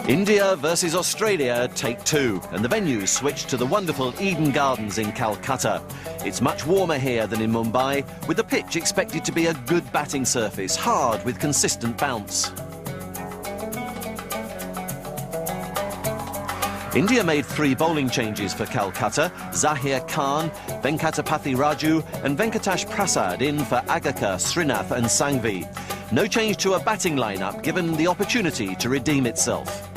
India versus Australia, take two, and the venue switched to the wonderful Eden Gardens in Kolkata. It's much warmer here than in Mumbai, with the pitch expected to be a good batting surface, hard with consistent bounce. India made 3 bowling changes for Kolkata: Zahir Khan, Venkatapathy Raju and Venkatash Prasad in for Agakar, Srinath and Sangvi. No change to a batting lineup, given the opportunity to redeem itself.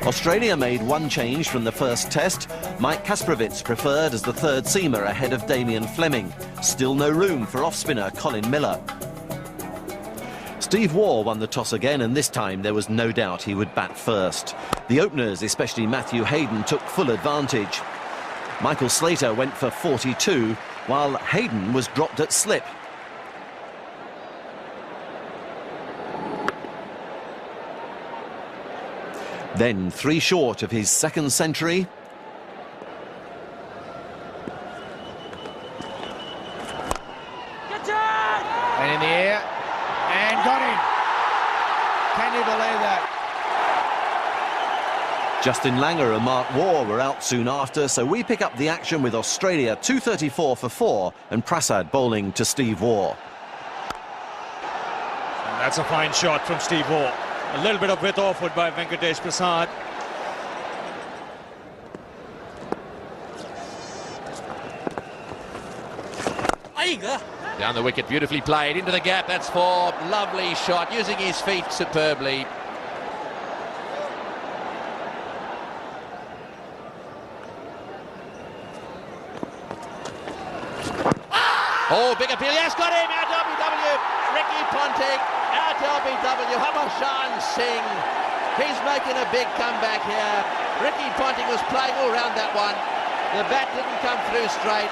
Australia made 1 change from the first test. Mike Kasprowicz preferred as the third seamer ahead of Damien Fleming. Still no room for off-spinner Colin Miller. Steve Waugh won the toss again, and this time there was no doubt he would bat first. The openers, especially Matthew Hayden, took full advantage. Michael Slater went for 42, while Hayden was dropped at slip. Then 3 short of his second century. And in the air, and got him. Can you believe that? Justin Langer and Mark Waugh were out soon after, so we pick up the action with Australia 234 for 4 and Prasad bowling to Steve Waugh. And that's a fine shot from Steve Waugh. A little bit of width offward by Venkatesh Prasad. Down the wicket, beautifully played, into the gap, that's 4, lovely shot, using his feet superbly. Oh, big appeal, yes, got him, out LBW, Ricky Ponting, out LBW, Habashan Singh, he's making a big comeback here. Ricky Ponting was playing all round that one, the bat didn't come through straight.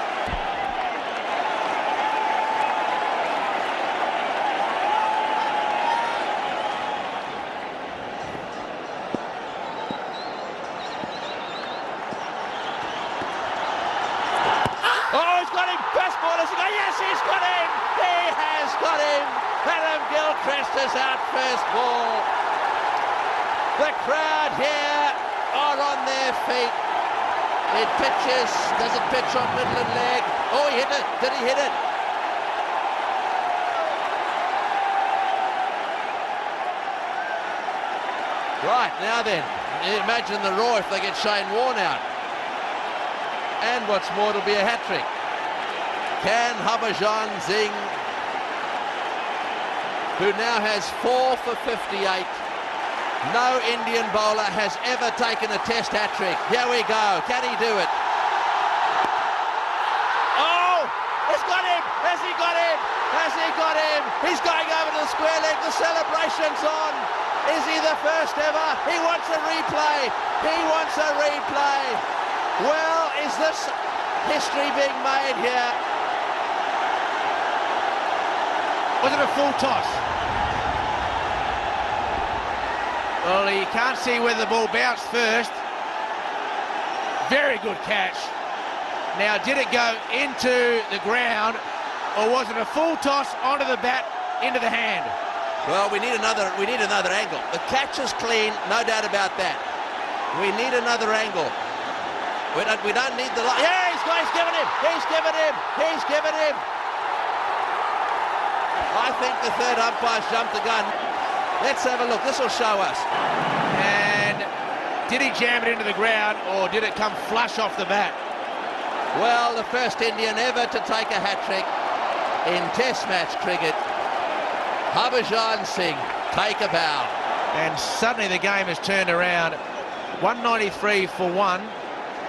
Yes, he's got him! He has got him! Adam Gilchrist is out first ball. The crowd here are on their feet. It pitches. Does it pitch on middle and leg? Oh, he hit it. Did he hit it? Right, now then, imagine the roar if they get Shane Warne out. And what's more, it'll be a hat-trick. Can Harbhajan Singh, who now has 4 for 58. No Indian bowler has ever taken a test hat-trick. Here we go. Can he do it? Oh! It's got him! Has he got him? Has he got him? He's going over to the square leg. The celebration's on. Is he the first ever? He wants a replay. He wants a replay. Well, is this history being made here? Was it a full toss? Well, you can't see whether the ball bounced first. Very good catch. Now, did it go into the ground, or was it a full toss onto the bat, into the hand? Well, we need another angle. The catch is clean, no doubt about that. We need another angle. We don't need the... Yeah, he's given him! He's given him! He's given him! I think the third umpire's jumped the gun. Let's have a look. This will show us. And did he jam it into the ground, or did it come flush off the bat? Well, the first Indian ever to take a hat-trick in Test match cricket. Harbhajan Singh, take a bow. And suddenly the game has turned around. 193 for 1.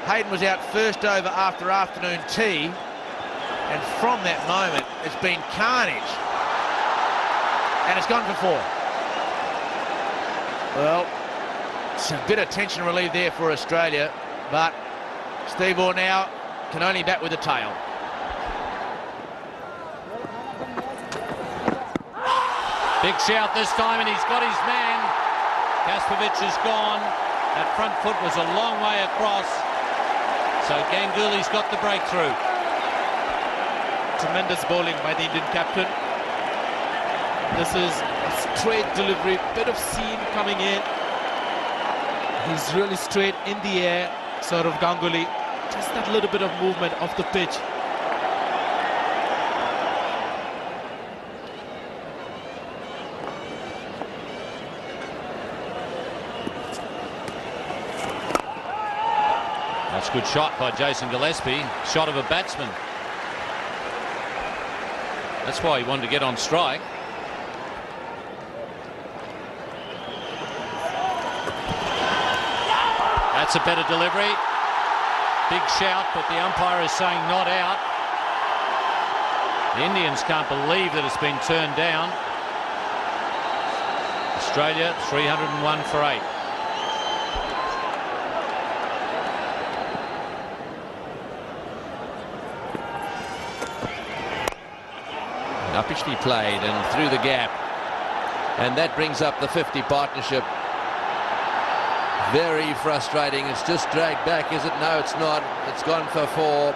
Hayden was out first over after afternoon tea. And from that moment, it's been carnage. And it's gone for 4. Well, it's a bit of tension relief there for Australia, but Steve Waugh now can only bat with the tail. Big shout this time, and he's got his man. Kasprowicz is gone. That front foot was a long way across. So Ganguly's got the breakthrough. Tremendous bowling by the Indian captain. This is a straight delivery, bit of seam coming in. He's really straight in the air, sort of Ganguly. Just that little bit of movement off the pitch. That's a good shot by Jason Gillespie. Shot of a batsman. That's why he wanted to get on strike. That's a better delivery. Big shout, but the umpire is saying not out. The Indians can't believe that it's been turned down. Australia 301 for 8. Uppishly played and through the gap, and that brings up the 50 partnership. Very frustrating. It's just dragged back, is it? No, it's not. It's gone for 4.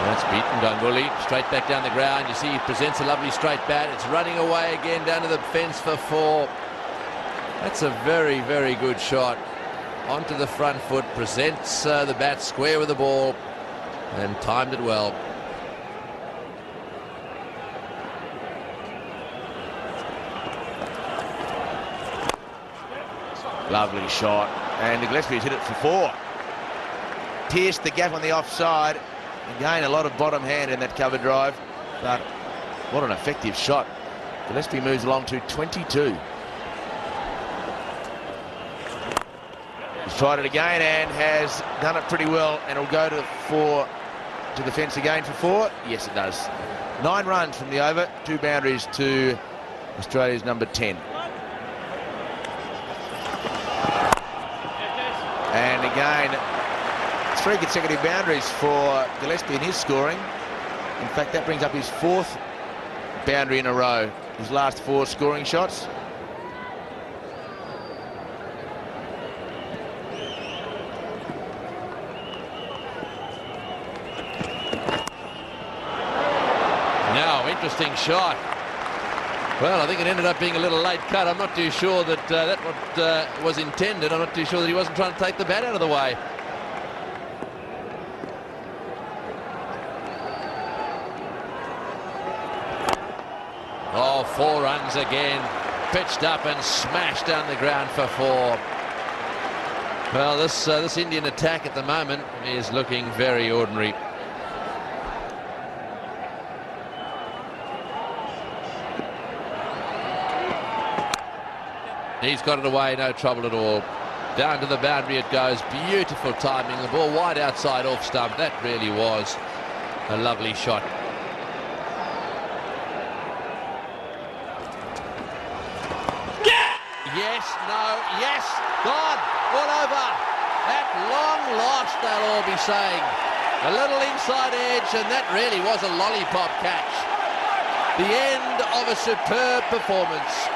That's beaten Ganguly straight back down the ground. You see he presents a lovely straight bat. It's running away again down to the fence for 4. That's a very, very good shot. Onto the front foot, presents the bat square with the ball, and timed it well. Lovely shot, and Gillespie's hit it for 4. Pierced the gap on the offside. Again, a lot of bottom hand in that cover drive, but what an effective shot. Gillespie moves along to 22. He's tried it again and has done it pretty well, and it'll go to 4, to the fence again for 4. Yes, it does. 9 runs from the over, 2 boundaries to Australia's number 10. And again, 3 consecutive boundaries for Gillespie in his scoring. In fact, that brings up his 4th boundary in a row. His last 4 scoring shots. Now, interesting shot. Well, I think it ended up being a little late cut. I'm not too sure that that was intended. I'm not too sure that he wasn't trying to take the bat out of the way. Oh, 4 runs again. Pitched up and smashed down the ground for 4. Well, this Indian attack at the moment is looking very ordinary. He's got it away, no trouble at all. Down to the boundary it goes. Beautiful timing. The ball wide outside off stump. That really was a lovely shot. Yes, no, yes, gone, all over. At long last, they'll all be saying. A little inside edge, and that really was a lollipop catch. The end of a superb performance.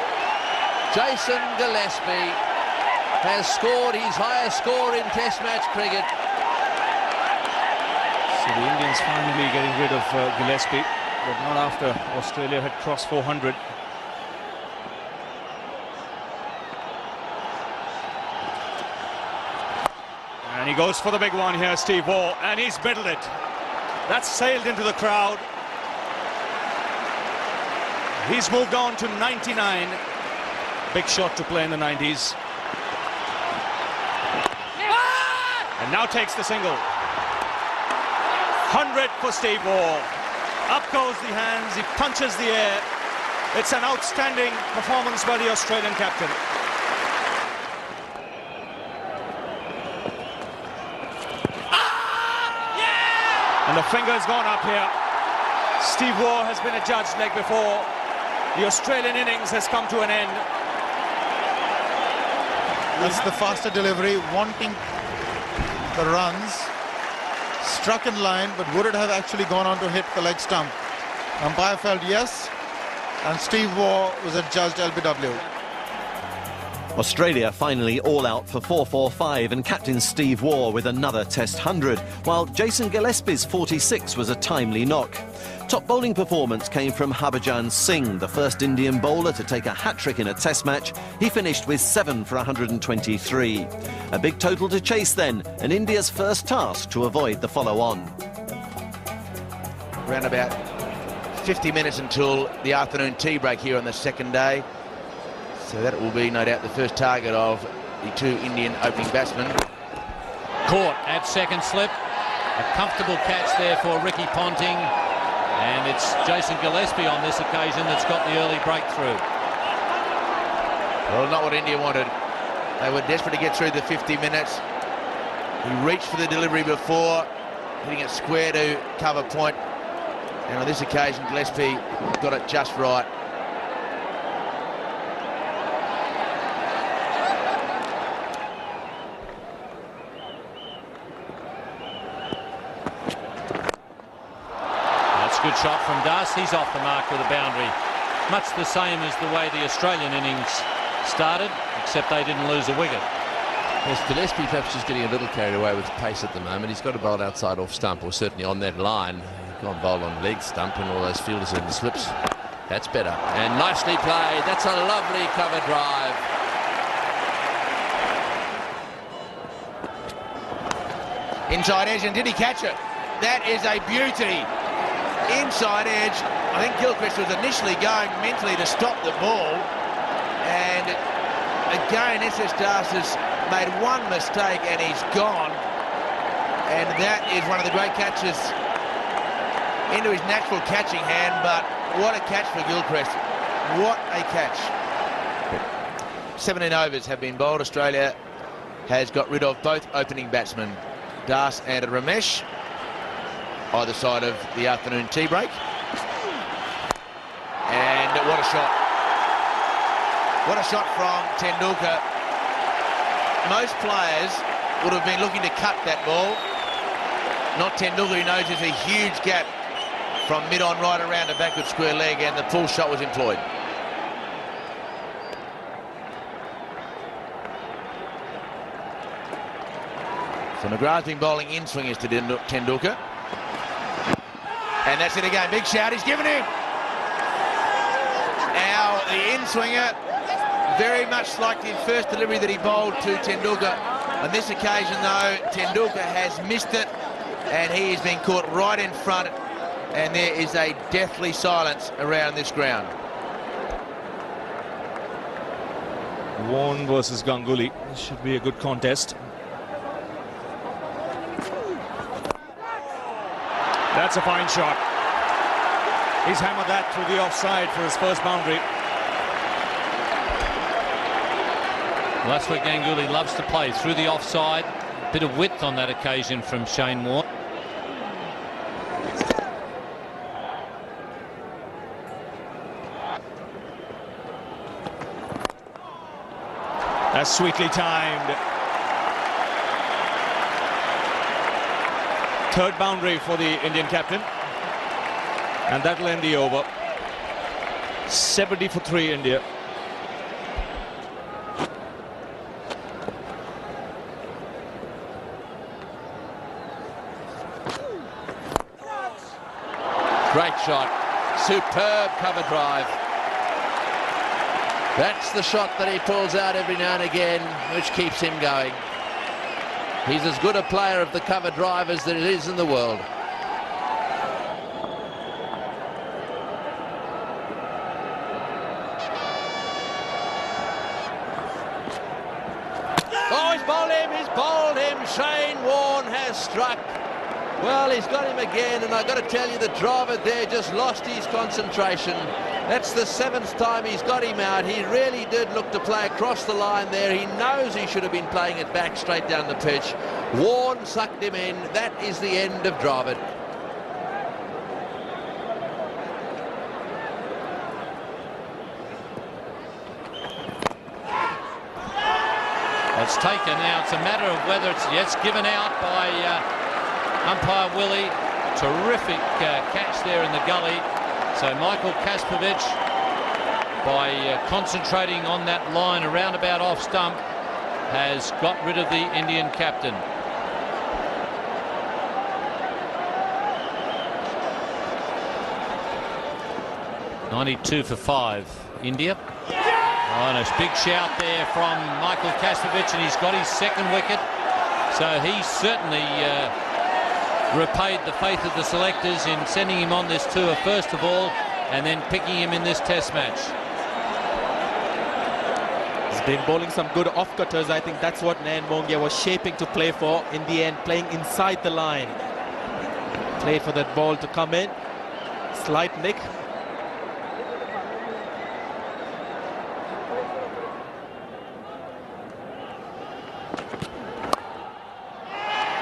Jason Gillespie has scored his highest score in Test match cricket. So the Indians finally getting rid of Gillespie, but not after Australia had crossed 400. And he goes for the big one here, Steve Waugh, and he's middled it. That's sailed into the crowd. He's moved on to 99. Big shot to play in the 90s. And now takes the single. 100 for Steve Waugh. Up goes the hands, he punches the air. It's an outstanding performance by the Australian captain. And the finger's gone up here. Steve Waugh has been adjudged leg before. The Australian innings has come to an end. That's the faster delivery, wanting the runs. Struck in line, but would it have actually gone on to hit the leg stump? Umpire felt yes, and Steve Waugh was adjudged LBW. Australia finally all out for 4-4-5 and captain Steve Waugh with another Test 100, while Jason Gillespie's 46 was a timely knock. Top bowling performance came from Harbhajan Singh, the first Indian bowler to take a hat-trick in a Test match. He finished with 7 for 123. A big total to chase then, and India's first task to avoid the follow-on. Around about 50 minutes until the afternoon tea break here on the second day. So that will be, no doubt, the first target of the two Indian opening batsmen. Caught at second slip. A comfortable catch there for Ricky Ponting. And it's Jason Gillespie on this occasion that's got the early breakthrough. Well, not what India wanted. They were desperate to get through the 50 minutes. He reached for the delivery before, hitting it square to cover point. And on this occasion, Gillespie got it just right. Good shot from Das. He's off the mark with a boundary. Much the same as the way the Australian innings started, except they didn't lose a wicket. Well, Gillespie perhaps just getting a little carried away with pace at the moment. He's got to bowl outside off stump, or certainly on that line. He's gone bowl on leg stump, and all those fielders in the slips. That's better. And nicely played. That's a lovely cover drive. Inside edge, and did he catch it? That is a beauty. Inside edge. I think Gilchrist was initially going mentally to stop the ball, and again SS Das has made one mistake and he's gone, and that is one of the great catches into his natural catching hand. But what a catch for Gilchrist. What a catch. 17 overs have been bowled. Australia has got rid of both opening batsmen, Das and Ramesh, either side of the afternoon tea break. And what a shot. What a shot from Tendulkar. Most players would have been looking to cut that ball. Not Tendulkar, who knows there's a huge gap from mid-on right around the backward square leg, and the pull shot was employed. So McGrath's been bowling in swingers to Tendulkar. And that's it again. Big shout. He's given him. Now the in-swinger, very much like the first delivery that he bowled to Tendulkar. On this occasion, though, Tendulkar has missed it, and he has been caught right in front, and there is a deathly silence around this ground. Vaughan versus Ganguly. This should be a good contest. That's a fine shot. He's hammered that through the offside for his first boundary. Well, that's where Ganguly loves to play, through the offside. Bit of width on that occasion from Shane Warne. That's sweetly timed. Third boundary for the Indian captain, and that'll end the over. 70 for 3 India. Great shot. Superb cover drive. That's the shot that he pulls out every now and again, which keeps him going. He's as good a player of the cover drive as there is in the world. Oh, he's bowled him, he's bowled him. Shane Warne has struck. Well, he's got him again, and I've got to tell you, the driver there just lost his concentration. That's the 7th time he's got him out. He really did look to play across the line there. He knows he should have been playing it back straight down the pitch. Warne sucked him in. That is the end of Dravid. It's taken now. It's a matter of whether it's, yes, given out by umpire Willie. Terrific catch there in the gully. So Michael Kaspovic by concentrating on that line around about off stump, has got rid of the Indian captain. .92 for 5, India. Oh, and a big shout there from Michael Kastrovic, and he's got his second wicket. So he certainly repaid the faith of the selectors in sending him on this tour first of all, and then picking him in this test match. He's been bowling some good off-cutters. I think that's what Nayan Mongia was shaping to play for. In the end, playing inside the line. Played for that ball to come in. Slight nick.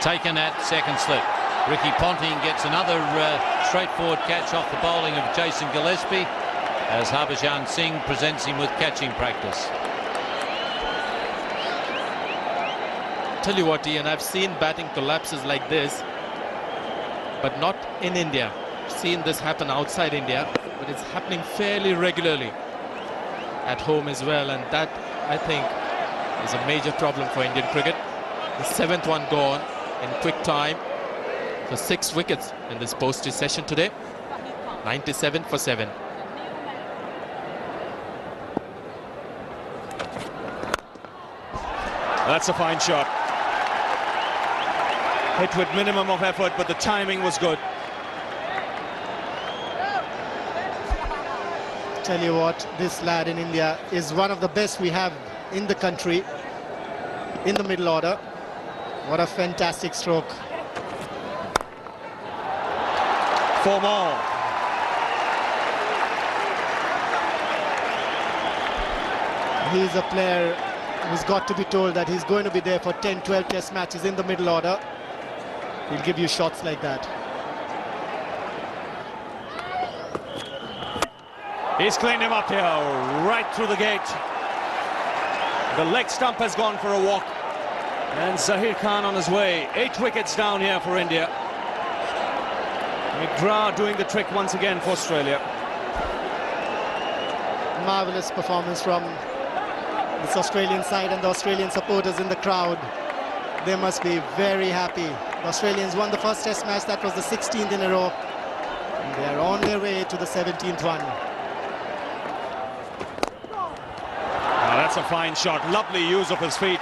Taken at second slip. Ricky Ponting gets another straightforward catch off the bowling of Jason Gillespie as Harbhajan Singh presents him with catching practice. Tell you what, Ian, I've seen batting collapses like this, but not in India. I've seen this happen outside India, but it's happening fairly regularly at home as well, and that, I think, is a major problem for Indian cricket. The 7th one gone in quick time for 6 wickets in this postage session today. 97 for 7. That's a fine shot. Hit with minimum of effort, but the timing was good. Tell you what, this lad in India is one of the best we have in the country, in the middle order. What a fantastic stroke. 4 more. He's a player who's got to be told that he's going to be there for 10, 12 test matches in the middle order. He'll give you shots like that. He's cleaned him up here, right through the gate. The leg stump has gone for a walk. And Zahir Khan on his way. 8 wickets down here for India. McGrath doing the trick once again for Australia. Marvellous performance from this Australian side, and the Australian supporters in the crowd. They must be very happy. The Australians won the first test match. That was the 16th in a row. And they are on their way to the 17th one. Now that's a fine shot. Lovely use of his feet.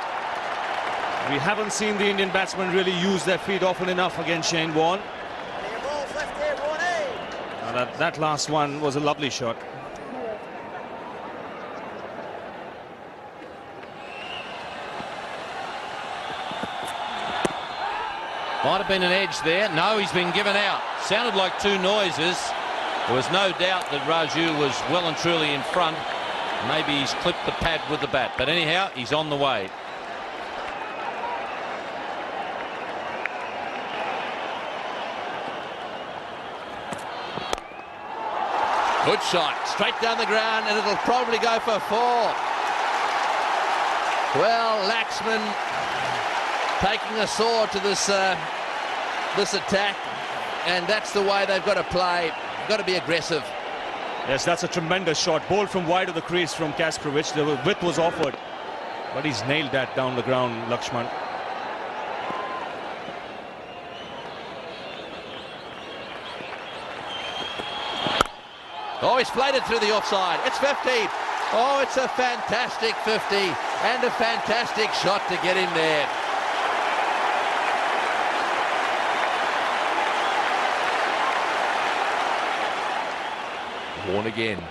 We haven't seen the Indian batsmen really use their feet often enough against Shane Warne. Now that last one was a lovely shot. Might have been an edge there. No, he's been given out. Sounded like 2 noises. There was no doubt that Raju was well and truly in front. Maybe he's clipped the pad with the bat. But anyhow, he's on the way. Good shot, straight down the ground, and it'll probably go for 4. Well, Laxman taking a sword to this attack, and that's the way they've got to play. Got to be aggressive. Yes, that's a tremendous shot. Bowled from wide of the crease from Kastrovic. The width was offered, but he's nailed that down the ground, Lakshman. Oh, he's played it through the offside. It's 50. Oh, it's a fantastic 50 and a fantastic shot to get him there. Warne again.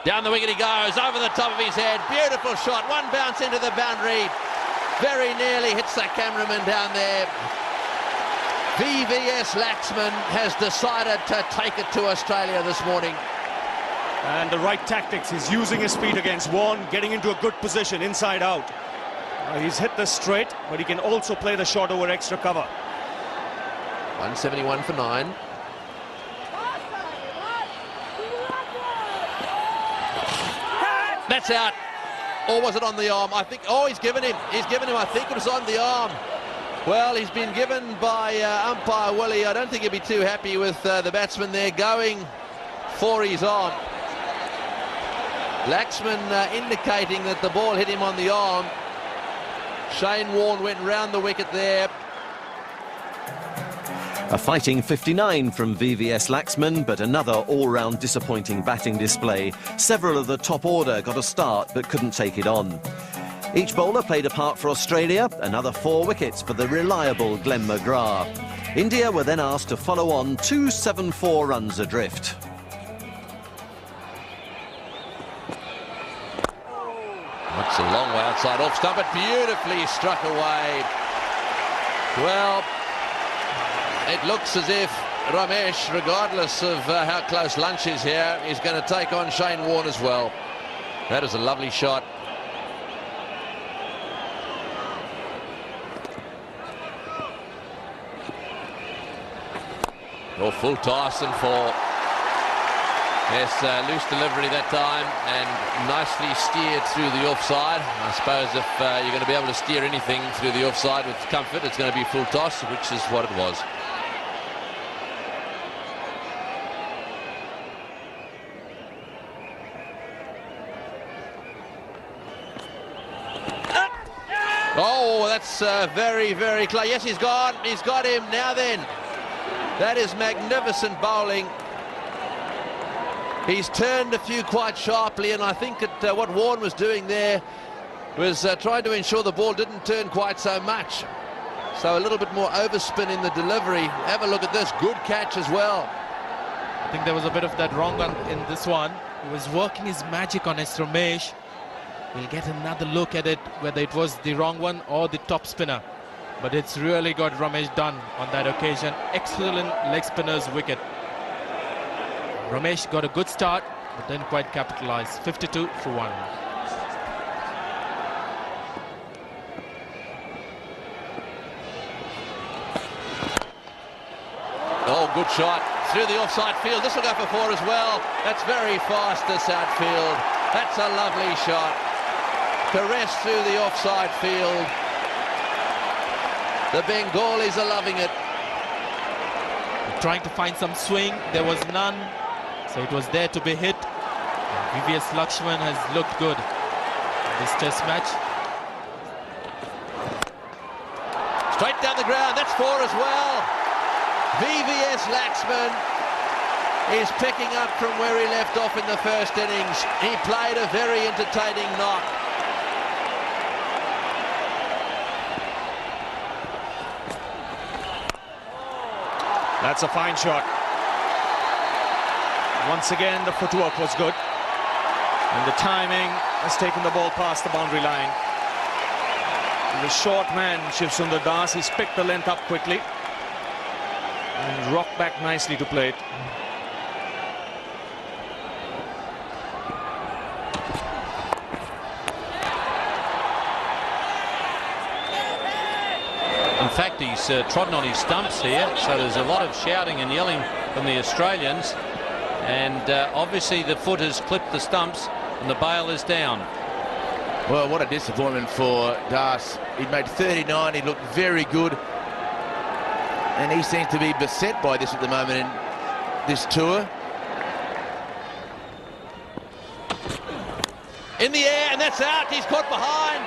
Down the wicket he goes, over the top of his head. Beautiful shot. One bounce into the boundary. Very nearly hits the cameraman down there. VVS Laxman has decided to take it to Australia this morning. And the right tactics. He's using his feet against Warne, getting into a good position, inside out. He's hit this straight, but he can also play the shot over extra cover. 171 for 9. That's out. Or was it on the arm? I think, oh, he's given him. I think it was on the arm. Well, he's been given by umpire Willie. I don't think he'd be too happy with the batsman there going for his arm. Laxman indicating that the ball hit him on the arm. Shane Warne went round the wicket there. A fighting 59 from VVS Laxman, but another all-round disappointing batting display. Several of the top order got a start but couldn't take it on. Each bowler played a part for Australia, another 4 wickets for the reliable Glenn McGrath. India were then asked to follow on 274 runs adrift. That's a long way outside off stump, but beautifully struck away. Well, it looks as if Ramesh, regardless of how close lunch is here, is going to take on Shane Warne as well. That is a lovely shot. Oh, full toss and 4. Yes, loose delivery that time and nicely steered through the offside. I suppose if you're going to be able to steer anything through the offside with comfort, it's going to be full toss, which is what it was. Oh, that's very, very close. Yes, he's gone. He's got him. Now then, that is magnificent bowling. He's turned a few quite sharply, and I think that what Warne was doing there was trying to ensure the ball didn't turn quite so much. So a little bit more overspin in the delivery. Have a look at this. Good catch as well. I think there was a bit of that wrong one in this one. He was working his magic on his Ramesh. We'll get another look at it, whether it was the wrong one or the top spinner. But it's really got Ramesh done on that occasion. Excellent leg spinner's wicket. Ramesh got a good start, but didn't quite capitalize. 52 for 1. Oh, good shot through the offside field. This will go for 4 as well. That's very fast, this outfield. That's a lovely shot. Caress through the offside field. The Bengalis are loving it. Trying to find some swing. There was none. So it was there to be hit. VVS Lakshman has looked good in this test match. Straight down the ground. That's 4 as well. VVS Laxman is picking up from where he left off in the first innings. He played a very entertaining knock. That's a fine shot. Once again, the footwork was good. And the timing has taken the ball past the boundary line. The short man, Shiv Sundar Das, he's picked the length up quickly. And rocked back nicely to play it. In fact, he's trodden on his stumps here, so there's a lot of shouting and yelling from the Australians. And obviously the foot has clipped the stumps and the bail is down. Well, what a disappointment for Das. He made 39, he looked very good. And he seems to be beset by this at the moment in this tour. In the air, and that's out. He's caught behind.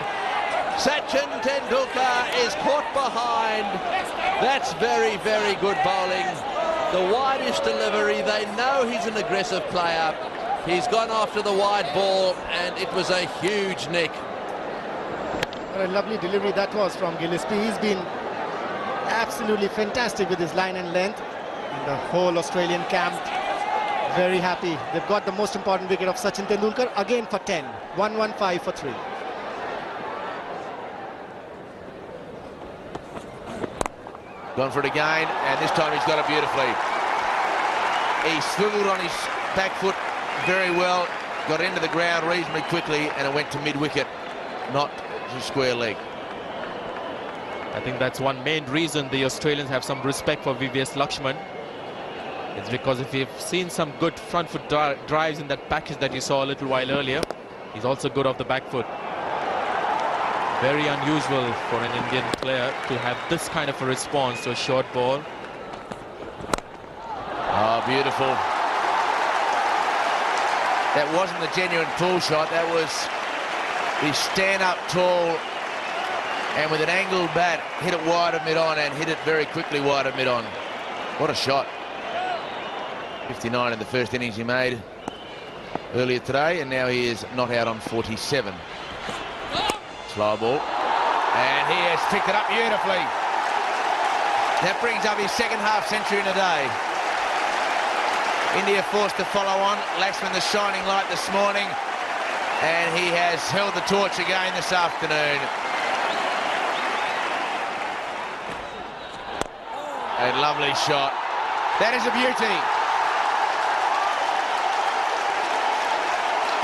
Sachin Tendulkar is caught behind. That's very, very good bowling. The widest delivery. They know he's an aggressive player. He's gone after the wide ball, and it was a huge nick. What a lovely delivery that was from Gillespie. He's been absolutely fantastic with his line and length. And the whole Australian camp very happy. They've got the most important wicket of Sachin Tendulkar again for 10. 115 for 3. Gone for it again, and this time he's got it beautifully. He swiveled on his back foot very well, got into the ground reasonably quickly, and it went to mid-wicket, not to square leg. I think that's one main reason the Australians have some respect for VVS Lakshman. It's because if you've seen some good front foot drives in that package that you saw a little while earlier, he's also good off the back foot. Very unusual for an Indian player to have this kind of a response to a short ball. Oh, beautiful. That wasn't the genuine pull shot. That was the stand up tall and with an angled bat, hit it wide of mid-on and hit it very quickly wide of mid-on. What a shot. 59 in the first innings he made earlier today, and now he is not out on 47. Slow ball. And he has picked it up beautifully. That brings up his second half century in a day. India forced to follow on. Laxman the shining light this morning, and he has held the torch again this afternoon. A lovely shot. That is a beauty.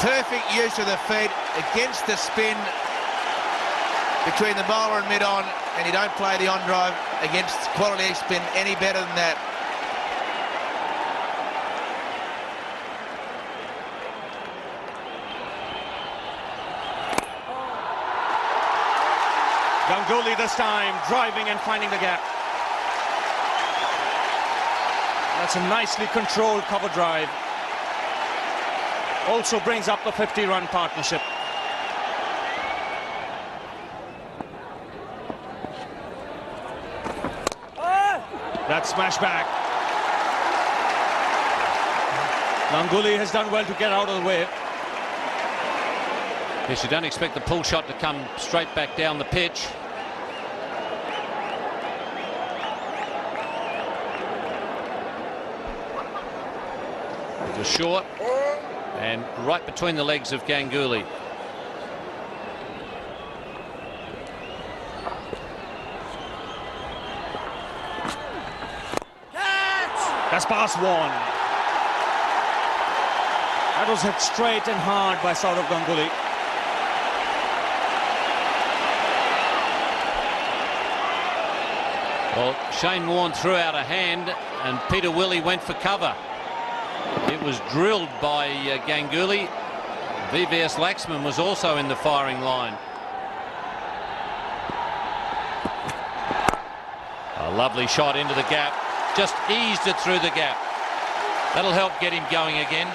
Perfect use of the feet against the spin between the bowler and mid-on, and you don't play the on-drive against quality spin any better than that. Ganguly this time, driving and finding the gap. That's a nicely controlled cover drive. Also brings up the 50-run partnership. That smash back. Ganguly has done well to get out of the way. Yes, you don't expect the pull shot to come straight back down the pitch. It was short and right between the legs of Ganguly. That's past one. That was hit straight and hard by Saurav Ganguly. Well, Shane Warne threw out a hand and Peter Willey went for cover. It was drilled by Ganguly. VVS Laxman was also in the firing line. A lovely shot into the gap. Just eased it through the gap. That'll help get him going again.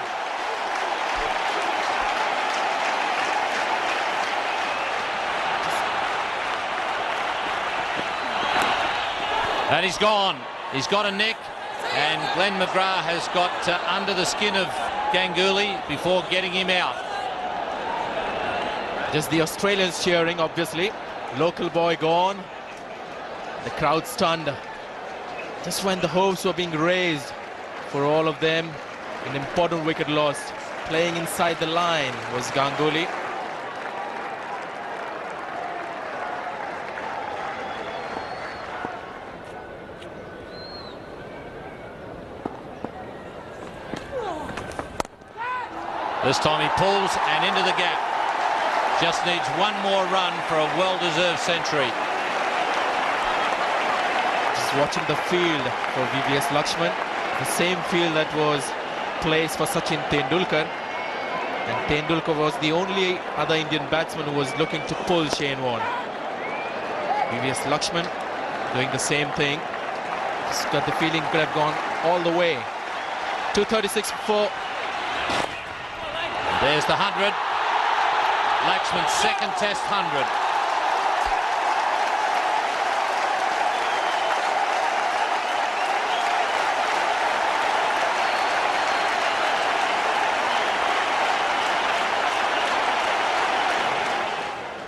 And he's gone. He's got a nick, and Glenn McGrath has got under the skin of Ganguly before getting him out. Just the Australians cheering, obviously. Local boy gone. The crowd stunned. Just when the hopes were being raised for all of them, an important wicket loss. Playing inside the line was Ganguly. This time he pulls and into the gap. Just needs one more run for a well-deserved century. Just watching the field for VVS Lakshman, the same field that was placed for Sachin Tendulkar. And Tendulkar was the only other Indian batsman who was looking to pull Shane Warne. VVS Lakshman doing the same thing. Just got the feeling could have gone all the way. 2:36 for. There's the 100. Laxman's second test 100.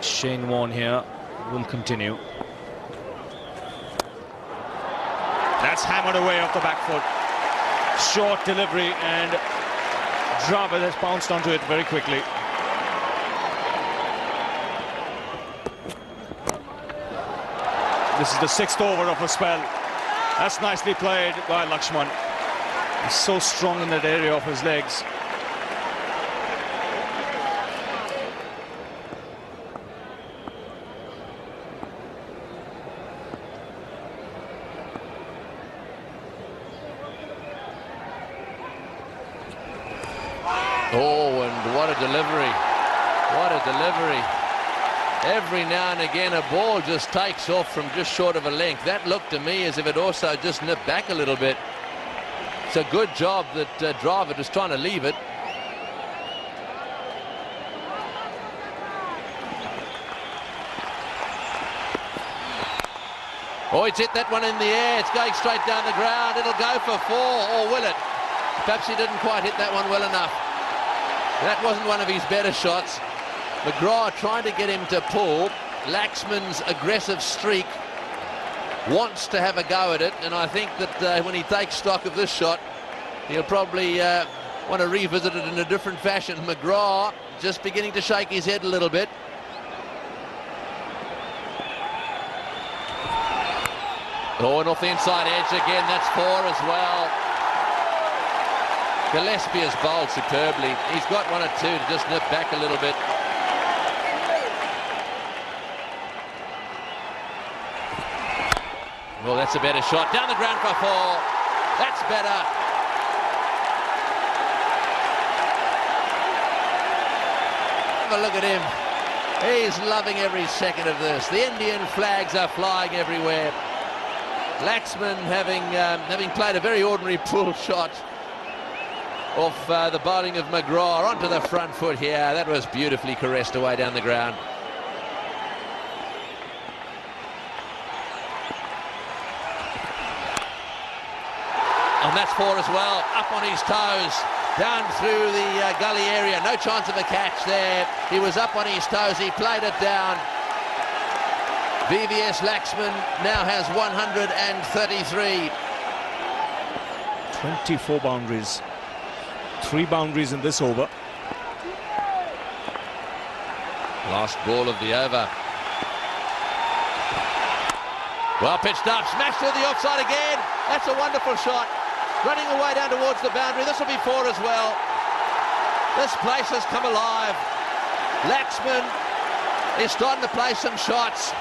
Shane Warne here will continue. That's hammered away off the back foot. Short delivery, and Dravid has bounced onto it very quickly. This is the 6th over of a spell. That's nicely played by Lakshman. He's so strong in that area of his legs. Oh, and what a delivery. What a delivery. Every now and again a ball just takes off from just short of a length. That looked to me as if it also just nipped back a little bit. It's a good job that Dravid was trying to leave it. Oh, it's hit that one in the air. It's going straight down the ground. It'll go for 4, or will it? Perhaps he didn't quite hit that one well enough. That wasn't one of his better shots. McGrath trying to get him to pull. Laxman's aggressive streak wants to have a go at it, and I think that when he takes stock of this shot, he'll probably want to revisit it in a different fashion. McGrath just beginning to shake his head a little bit. Oh, and off the inside edge again, that's 4 as well. Gillespie has bowled superbly. He's got 1 or 2 to just nip back a little bit. Well, that's a better shot. Down the ground for 4. That's better. Have a look at him. He's loving every second of this. The Indian flags are flying everywhere. Laxman having played a very ordinary pull shot off the bowling of McGrath onto the front foot here. That was beautifully caressed away down the ground. And that's 4 as well. Up on his toes, down through the gully area. No chance of a catch there. He was up on his toes. He played it down. VVS Laxman now has 133. 24 boundaries. 3 boundaries in this over. Last ball of the over. Well pitched up, smashed through the offside again. That's a wonderful shot. Running away down towards the boundary. This will be 4 as well. This place has come alive. Laxman is starting to play some shots.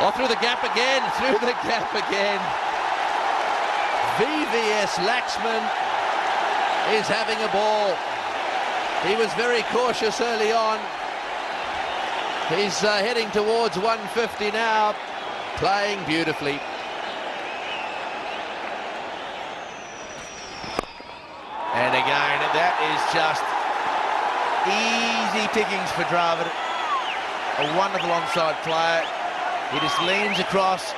Oh, through the gap again, through the gap again. VVS Laxman is having a ball. He was very cautious early on. He's heading towards 150 now, playing beautifully. And again, that is just easy pickings for Dravid. A wonderful onside player. He just leans across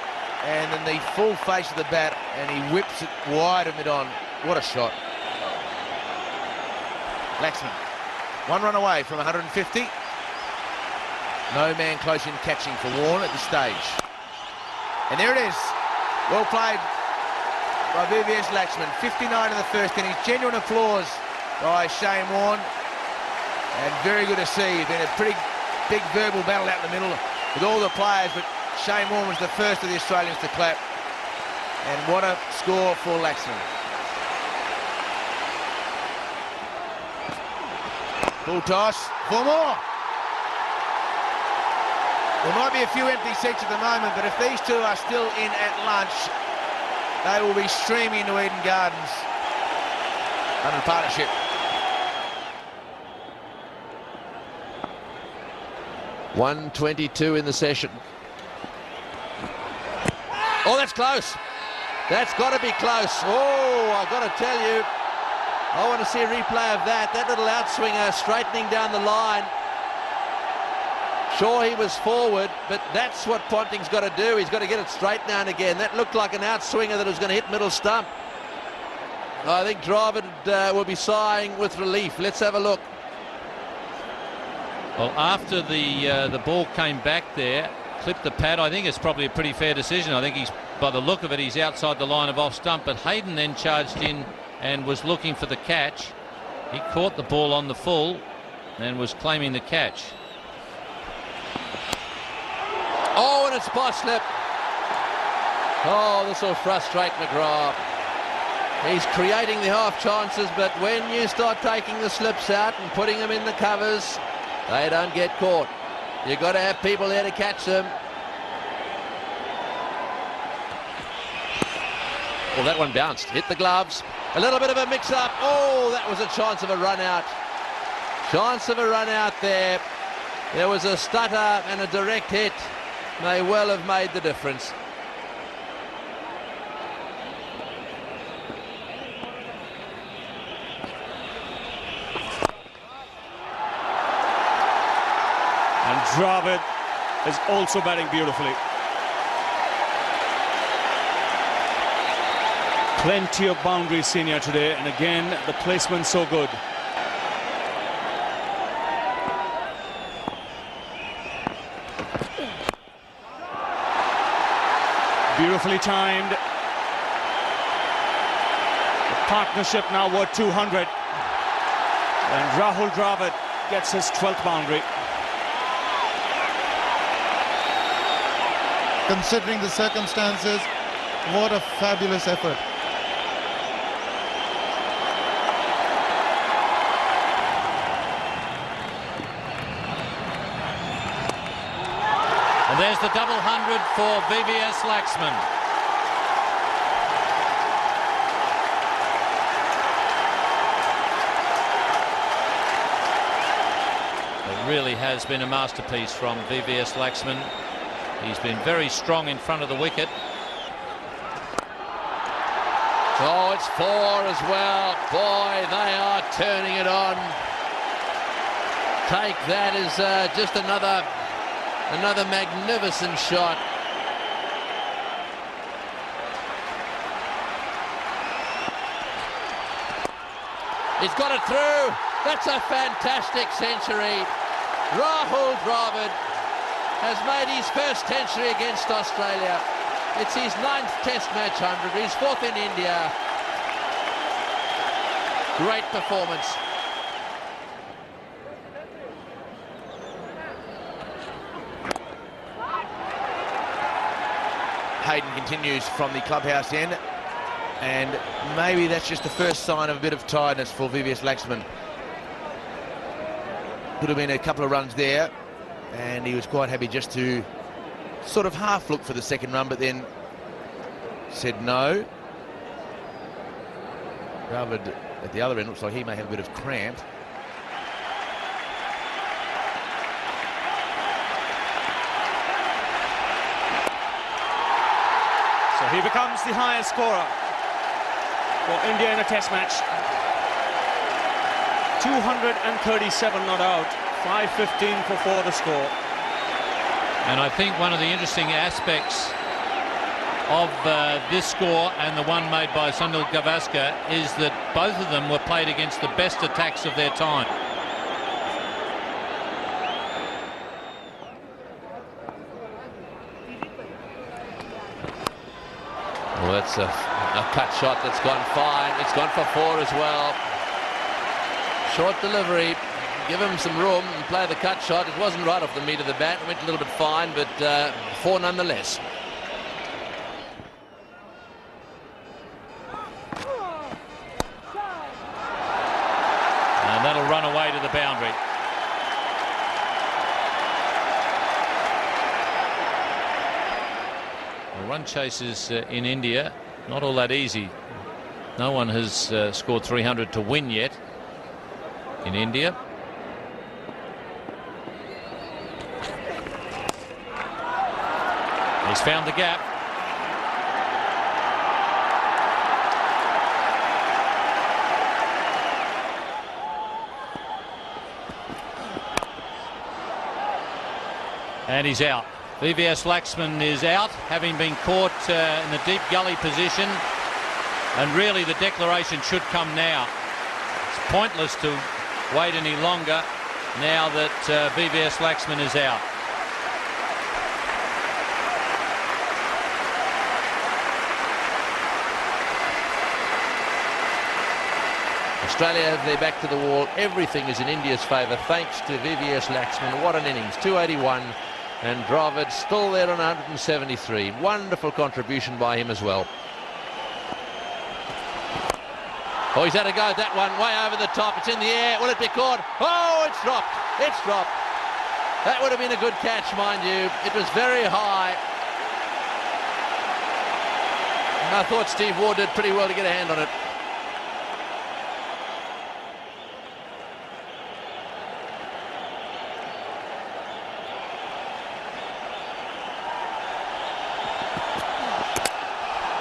and then the full face of the bat and he whips it wide of mid-on. What a shot. Laxman, 1 run away from 150. No man close in catching for Warne at this stage. And there it is. Well played by VVS Laxman. 59 in the first innings. Genuine applause by Shane Warne. And very good to see. Been a pretty big verbal battle out in the middle with all the players, but Shane Warne was the first of the Australians to clap. And what a score for Laxman. Full toss, 4 more. There might be a few empty seats at the moment, but if these two are still in at lunch, they will be streaming to Eden Gardens under partnership. .122 in the session. Oh, that's close. That's got to be close. Oh, I've got to tell you, I want to see a replay of that. That little outswinger straightening down the line. Sure, he was forward, but that's what Ponting's got to do. He's got to get it straight now and again. That looked like an outswinger that was going to hit middle stump. I think Dravid will be sighing with relief. Let's have a look. Well, after the ball came back there, clipped the pad, I think it's probably a pretty fair decision. I think he's, by the look of it, he's outside the line of off stump, but Hayden then charged in and was looking for the catch. He caught the ball on the full and was claiming the catch. Oh, and it's boss slip. Oh, this will frustrate McGrath. He's creating the half chances, but when you start taking the slips out and putting them in the covers, they don't get caught. You've got to have people there to catch them. Well, that one bounced, hit the gloves. A little bit of a mix-up. Oh, that was a chance of a run-out. Chance of a run-out there. There was a stutter and a direct hit. May well have made the difference. Dravid is also batting beautifully. Plenty of boundaries seen here today, and again the placement so good. Beautifully timed. The partnership now worth 200. And Rahul Dravid gets his 12th boundary. Considering the circumstances, what a fabulous effort. And there's the double 100 for VVS Laxman. It really has been a masterpiece from VVS Laxman. He's been very strong in front of the wicket. Oh, it's 4 as well. Boy, they are turning it on. Take that as just another magnificent shot. He's got it through. That's a fantastic century. Rahul Dravid has made his first century against Australia. It's his 9th Test match 100, his 4th in India. Great performance. Hayden continues from the clubhouse end, and maybe that's just the first sign of a bit of tiredness for VVS Laxman. Could have been a couple of runs there, and he was quite happy just to sort of half look for the second run, but then said no. Dravid at the other end looks like he may have a bit of cramp. So he becomes the highest scorer for India in a test match. 237 not out, 515 for 4 the score. And I think one of the interesting aspects of this score and the one made by Sunil Gavaskar is that both of them were played against the best attacks of their time. Well, that's a cut shot that's gone fine. It's gone for 4 as well. Short delivery. Give him some room and play the cut shot. It wasn't right off the meat of the bat. It went a little bit fine, but 4 nonetheless. And that'll run away to the boundary. The run chases in India, not all that easy. No one has scored 300 to win yet in India. He's found the gap. And he's out. VVS Laxman is out, having been caught in the deep gully position. And really the declaration should come now. It's pointless to wait any longer now that VVS Laxman is out. Australia have their back to the wall. Everything is in India's favour thanks to VVS Laxman. What an innings, 281, and Dravid still there on 173. Wonderful contribution by him as well. Oh, he's had a go at that one, way over the top. It's in the air. Will it be caught? Oh, it's dropped. It's dropped. That would have been a good catch, mind you. It was very high. And I thought Steve Ward did pretty well to get a hand on it.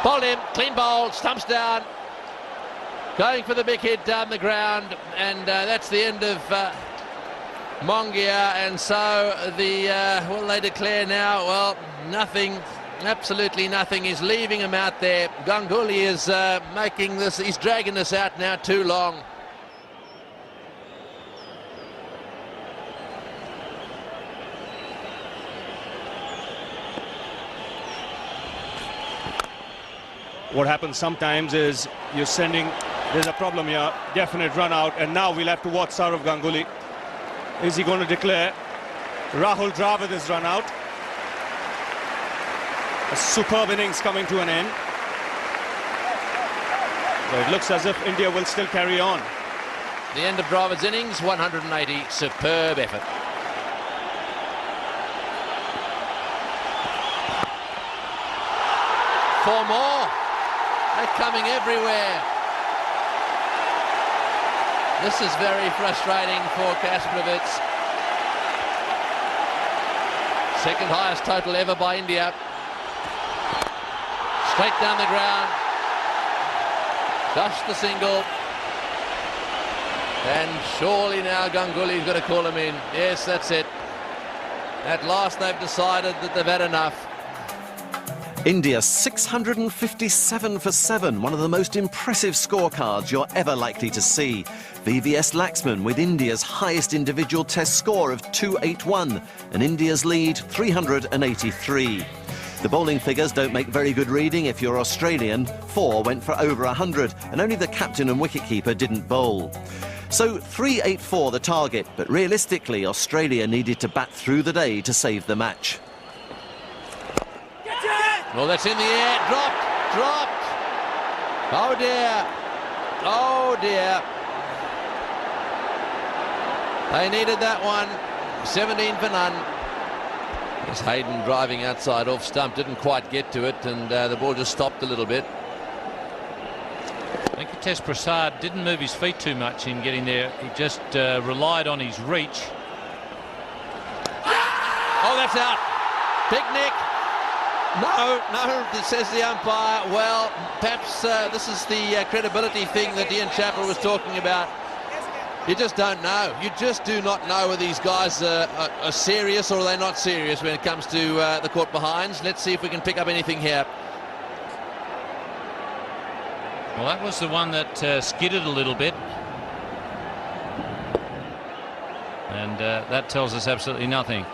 Bowled him, clean bowl, stumps down. Going for the big hit down the ground, and that's the end of Mongia, and so the well, they declare now, well, nothing, absolutely nothing is leaving him out there. Ganguly is making this, he's dragging this out now too long. What happens sometimes is you're sending, there's a problem here, definite run out, and now we'll have to watch Saurav Ganguly. Is he going to declare? Rahul Dravid is run out. A superb innings coming to an end. So it looks as if India will still carry on. The end of Dravid's innings, 180, superb effort. Four more. They're coming everywhere. This is very frustrating for Kasparovich. Second highest total ever by India. Straight down the ground. Just the single. And surely now Ganguly's got to call him in. Yes, that's it. At last they've decided that they've had enough. India 657 for 7, one of the most impressive scorecards you're ever likely to see. VVS Laxman with India's highest individual test score of 281 and India's lead 383. The bowling figures don't make very good reading if you're Australian. 4 went for over 100 and only the captain and wicketkeeper didn't bowl. So 384 the target, but realistically Australia needed to bat through the day to save the match. Well, that's in the air, dropped. Oh dear, oh dear. They needed that one, 17 for none. As Hayden driving outside off stump, didn't quite get to it, and the ball just stopped a little bit. Venkatesh Prasad didn't move his feet too much in getting there. He just relied on his reach. Oh, that's out. Picnic. No, says the umpire. Well, perhaps this is the credibility thing that Ian Chappell was talking about. You just don't know. You just do not know whether these guys are serious or are they not serious when it comes to the caught behinds. Let's see if we can pick up anything here. Well, that was the one that skidded a little bit. And that tells us absolutely nothing.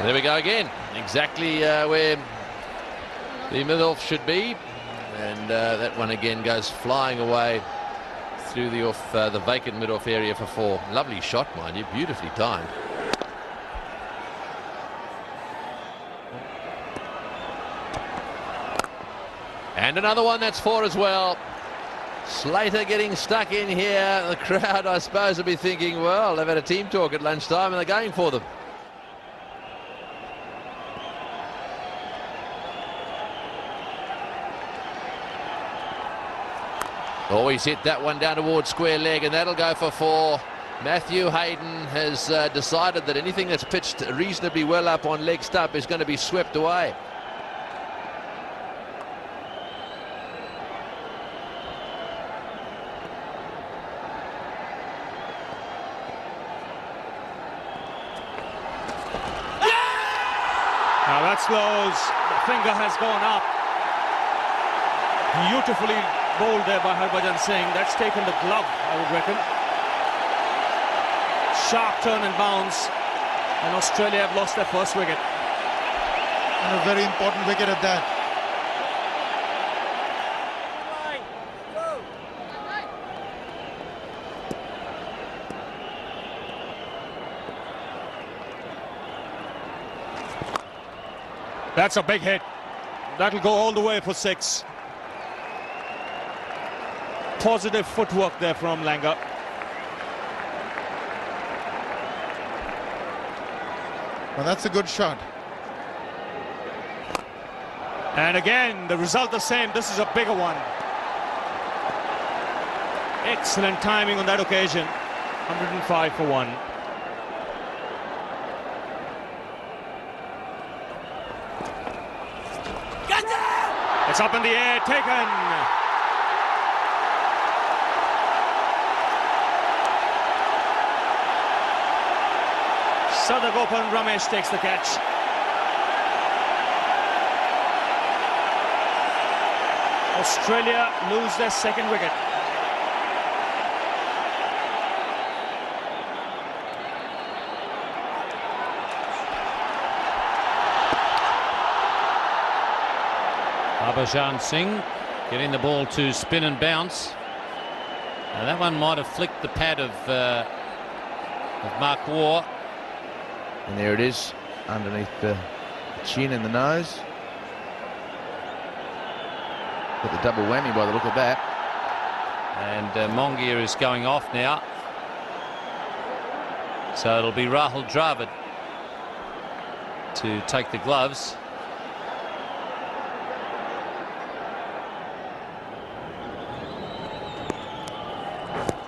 There we go again. Exactly where the mid-off should be. And that one again goes flying away through the vacant mid-off area for 4. Lovely shot, mind you. Beautifully timed. And another one, that's 4 as well. Slater getting stuck in here. The crowd, I suppose, will be thinking, well, they've had a team talk at lunchtime and they're going for them. Always hit that one down towards square leg, and that'll go for 4. Matthew Hayden has decided that anything that's pitched reasonably well up on leg stump is going to be swept away. Now that's close. The finger has gone up. Beautifully bowled there by Harbhajan Singh. That's taken the glove, I would reckon. Sharp turn and bounce, and Australia have lost their first wicket. And a very important wicket at that. That's a big hit. That'll go all the way for 6. Positive footwork there from Langer. Well, that's a good shot. And again, the result the same. This is a bigger one. Excellent timing on that occasion. 105 for 1. It's up in the air, taken. Sadagopan Ramesh takes the catch. Australia lose their second wicket. Harbhajan Singh getting the ball to spin and bounce. Now that one might have flicked the pad of Mark Waugh. And there it is, underneath the chin and the nose. Got the double whammy by the look of that. And Mongia is going off now. So it'll be Rahul Dravid to take the gloves.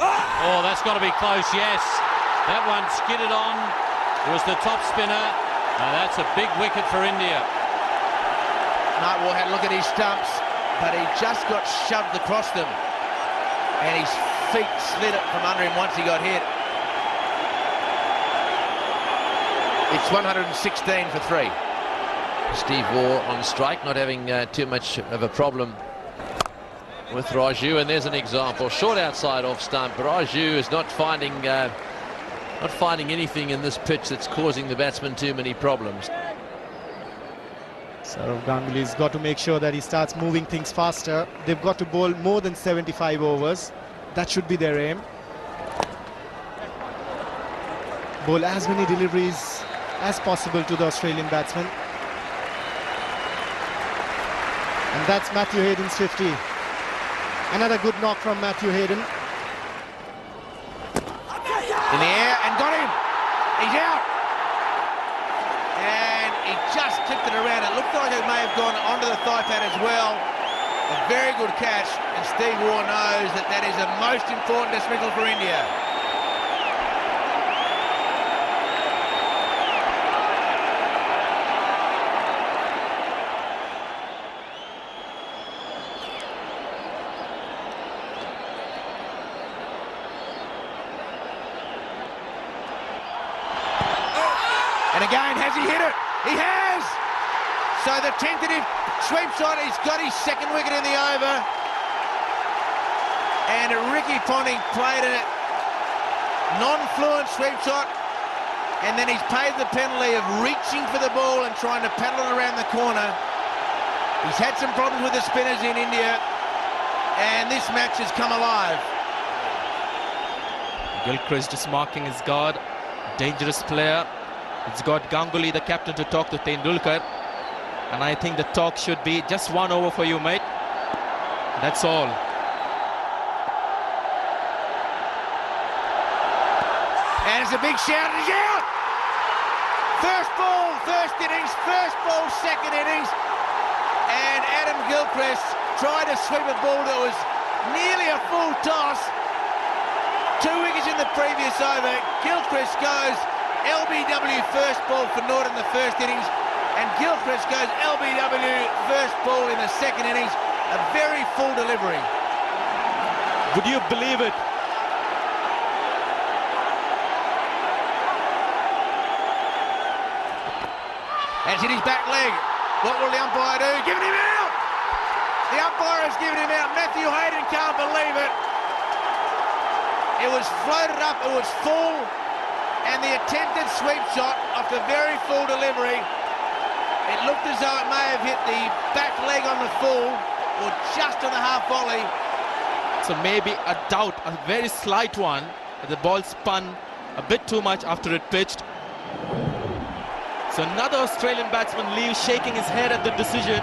Oh, that's got to be close, yes. That one skidded on. It was the top spinner. That's a big wicket for India. Mark Waugh had a look at his stumps, but he just got shoved across them. And his feet slid it from under him once he got hit. It's 116 for 3. Steve Waugh on strike, not having too much of a problem with Raju, and there's an example. Short outside off stump. Raju is not finding anything in this pitch that's causing the batsman too many problems. Sourav Ganguly's got to make sure that he starts moving things faster. They've got to bowl more than 75 overs. That should be their aim. Bowl as many deliveries as possible to the Australian batsmen. And that's Matthew Hayden's 50. Another good knock from Matthew Hayden. In the air and got him. He's out. And he just tipped it around. It looked like it may have gone onto the thigh pad as well. A very good catch. And Steve Waugh knows that that is a most important dismissal for India. And again, has he hit it? He has! So the tentative sweep shot, he's got his second wicket in the over. And Ricky Ponting played a non-fluent sweep shot. And then he's paid the penalty of reaching for the ball and trying to paddle it around the corner. He's had some problems with the spinners in India. And this match has come alive. Gilchrist just marking his guard. Dangerous player. It's got Ganguly, the captain, to talk to Tendulkar. And I think the talk should be just 1 over for you, mate. That's all. And it's a big shout, and he's out! First ball, first innings, first ball, second innings. And Adam Gilchrist tried to sweep a ball that was nearly a full toss. 2 wickets in the previous over. Gilchrist goes LBW first ball for Norton in the first innings, and Gilchrist goes LBW first ball in the second innings. A very full delivery. Would you believe it? And it's hit his back leg. What will the umpire do? Giving him out! The umpire has given him out. Matthew Hayden can't believe it. It was floated up, it was full. And the attempted sweep shot after very full delivery, it looked as though it may have hit the back leg on the full or just on the half volley. So maybe a doubt, a very slight one. The ball spun a bit too much after it pitched. So another Australian batsman leaves shaking his head at the decision.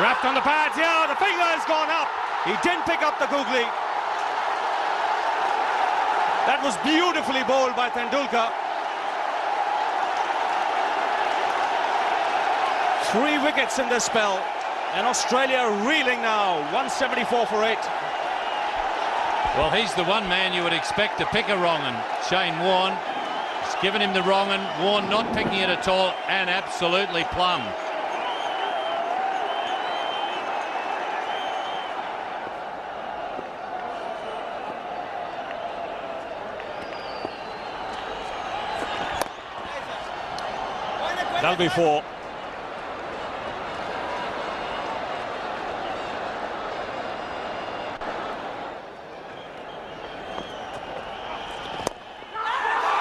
Wrapped on the pads, yeah, the finger has gone up. He didn't pick up the googly. That was beautifully bowled by Tendulkar. 3 wickets in this spell, and Australia reeling now, 174 for 8. Well, he's the one man you would expect to pick a wrong un. Shane Warne has given him the wrong un. Warne not picking it at all, and absolutely plumb. That'll be 4.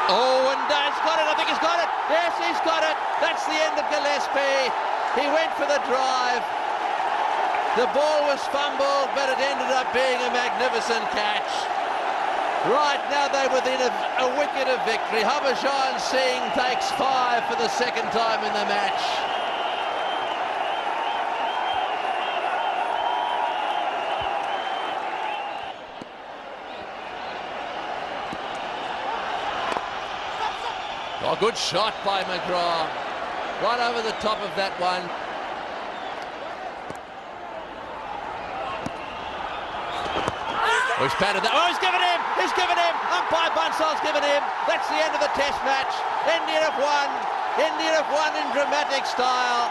Oh, and he's got it. I think he's got it. Yes, he's got it. That's the end of Gillespie. He went for the drive. The ball was fumbled, but it ended up being a magnificent catch. Right now they're within a wicket of victory. Harbhajan Singh takes 5 for the second time in the match. Oh, good shot by McGraw. Right over the top of that one. Oh, he's patted that. Oh, he's given him! He's given him! Umpire Bansal's given him. That's the end of the Test match. India have won. India have won in dramatic style.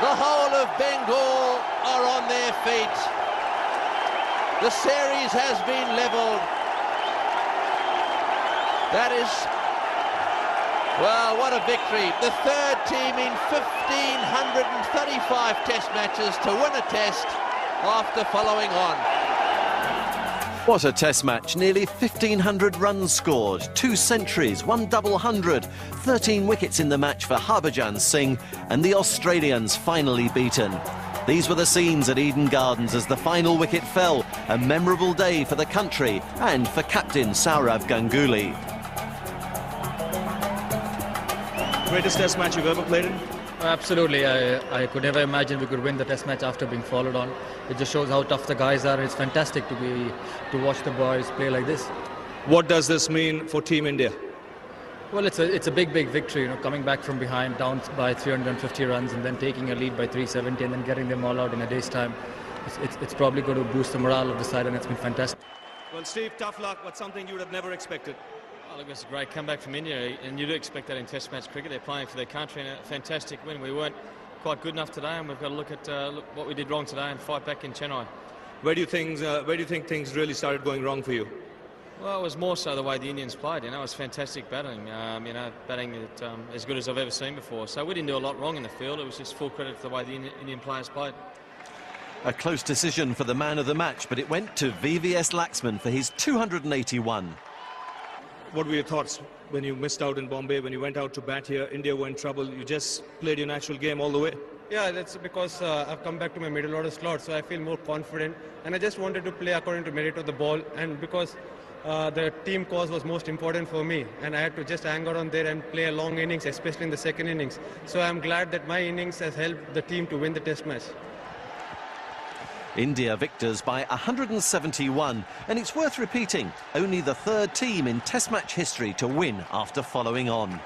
The whole of Bengal are on their feet. The series has been levelled. That is, well, what a victory. The third team in 1,535 Test matches to win a Test after following on. What a Test match. Nearly 1,500 runs scored, 2 centuries, 1 double hundred, 13 wickets in the match for Harbhajan Singh, and the Australians finally beaten. These were the scenes at Eden Gardens as the final wicket fell. A memorable day for the country and for captain Sourav Ganguly. Greatest Test match you've ever played in? Absolutely. I could never imagine we could win the Test match after being followed on. It just shows how tough the guys are. It's fantastic to watch the boys play like this. What does this mean for Team India? Well, it's a big victory. You know, coming back from behind, down by 350 runs, and then taking a lead by 370, and then getting them all out in a day's time. It's probably going to boost the morale of the side, and it's been fantastic. Well, Steve, tough luck, but something you would have never expected. Well, look, it's a great comeback from India, and you do expect that in Test match cricket. They're playing for their country, and a fantastic win. We weren't quite good enough today, and we've got to look at what we did wrong today and fight back in Chennai. Where do you think things really started going wrong for you? Well, it was more so the way the Indians played. You know, it was fantastic batting. Batting as good as I've ever seen before. So we didn't do a lot wrong in the field. It was just full credit for the way the Indian players played. A close decision for the man of the match, but it went to VVS Laxman for his 281. What were your thoughts when you missed out in Bombay, when you went out to bat here? India were in trouble. You just played your natural game all the way. Yeah, that's because I've come back to my middle order slot, so I feel more confident. And I just wanted to play according to merit of the ball. And because the team cause was most important for me, and I had to just hang out on there and play a long innings, especially in the second innings. So I'm glad that my innings has helped the team to win the Test match. India victors by 171, and it's worth repeating, only the third team in Test match history to win after following on.